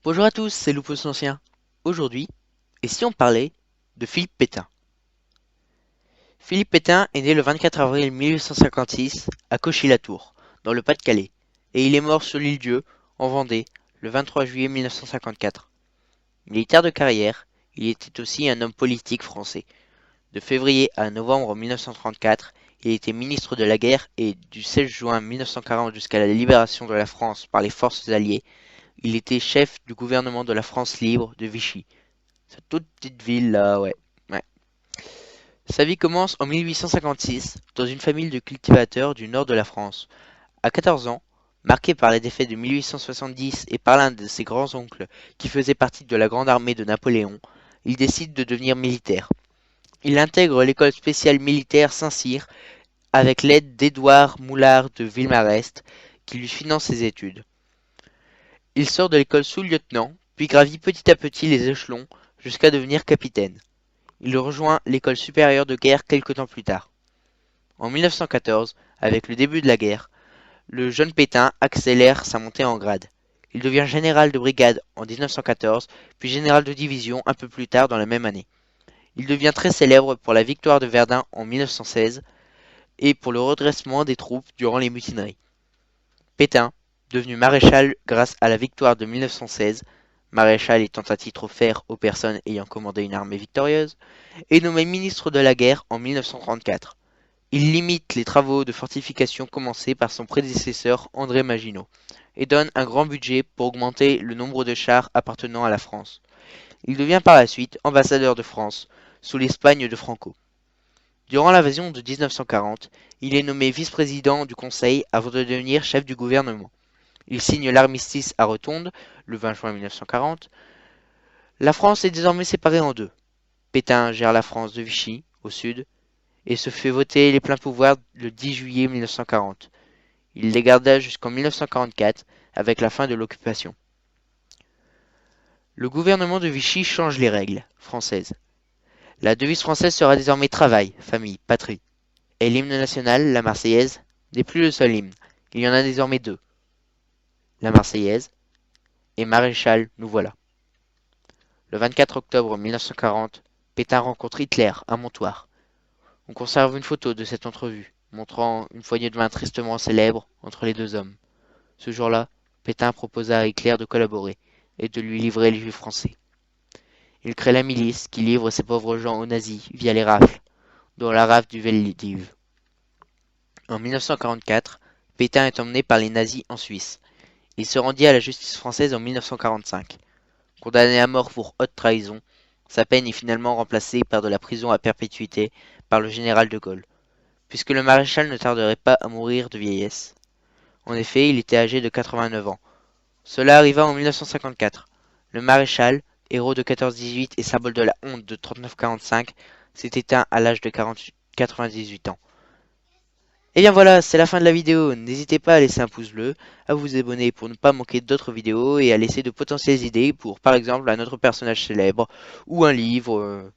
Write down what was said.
Bonjour à tous, c'est Loupos Ancien. Aujourd'hui, et si on parlait de Philippe Pétain? Philippe Pétain est né le 24 avril 1856 à Cauchy-la-Tour, dans le Pas-de-Calais, et il est mort sur l'île Dieu, en Vendée, le 23 juillet 1954. Militaire de carrière, il était aussi un homme politique français. De février à novembre 1934, il était ministre de la guerre et du 16 juin 1940 jusqu'à la libération de la France par les forces alliées, il était chef du gouvernement de la France libre de Vichy. Cette toute petite ville là, ouais. Ouais. Sa vie commence en 1856 dans une famille de cultivateurs du nord de la France. À 14 ans, marqué par les défaites de 1870 et par l'un de ses grands-oncles qui faisait partie de la grande armée de Napoléon, il décide de devenir militaire. Il intègre l'école spéciale militaire Saint-Cyr avec l'aide d'Édouard Moulard de Villemarest qui lui finance ses études. Il sort de l'école sous-lieutenant, puis gravit petit à petit les échelons jusqu'à devenir capitaine. Il rejoint l'école supérieure de guerre quelque temps plus tard. En 1914, avec le début de la guerre, le jeune Pétain accélère sa montée en grade. Il devient général de brigade en 1914, puis général de division un peu plus tard dans la même année. Il devient très célèbre pour la victoire de Verdun en 1916 et pour le redressement des troupes durant les mutineries. Pétain, devenu maréchal grâce à la victoire de 1916, maréchal étant un titre offert aux personnes ayant commandé une armée victorieuse, est nommé ministre de la guerre en 1934. Il limite les travaux de fortification commencés par son prédécesseur André Maginot et donne un grand budget pour augmenter le nombre de chars appartenant à la France. Il devient par la suite ambassadeur de France sous l'Espagne de Franco. Durant l'invasion de 1940, il est nommé vice-président du Conseil avant de devenir chef du gouvernement. Il signe l'armistice à Rotonde le 20 juin 1940. La France est désormais séparée en deux. Pétain gère la France de Vichy, au sud, et se fait voter les pleins pouvoirs le 10 juillet 1940. Il les garda jusqu'en 1944 avec la fin de l'occupation. Le gouvernement de Vichy change les règles françaises. La devise française sera désormais travail, famille, patrie. Et l'hymne national, la Marseillaise, n'est plus le seul hymne. Il y en a désormais deux. La Marseillaise et Maréchal, nous voilà. Le 24 octobre 1940, Pétain rencontre Hitler à Montoire. On conserve une photo de cette entrevue, montrant une poignée de main tristement célèbre entre les deux hommes. Ce jour-là, Pétain proposa à Hitler de collaborer et de lui livrer les juifs français. Il crée la milice qui livre ces pauvres gens aux nazis via les rafles, dont la rafle du Veldiv. En 1944, Pétain est emmené par les nazis en Suisse. Il se rendit à la justice française en 1945. Condamné à mort pour haute trahison, sa peine est finalement remplacée par de la prison à perpétuité par le général de Gaulle, puisque le maréchal ne tarderait pas à mourir de vieillesse. En effet, il était âgé de 89 ans. Cela arriva en 1954. Le maréchal, héros de 14-18 et symbole de la honte de 39-45, s'est éteint à l'âge de 98 ans. Et bien voilà, c'est la fin de la vidéo. N'hésitez pas à laisser un pouce bleu, à vous abonner pour ne pas manquer d'autres vidéos et à laisser de potentielles idées pour par exemple un autre personnage célèbre ou un livre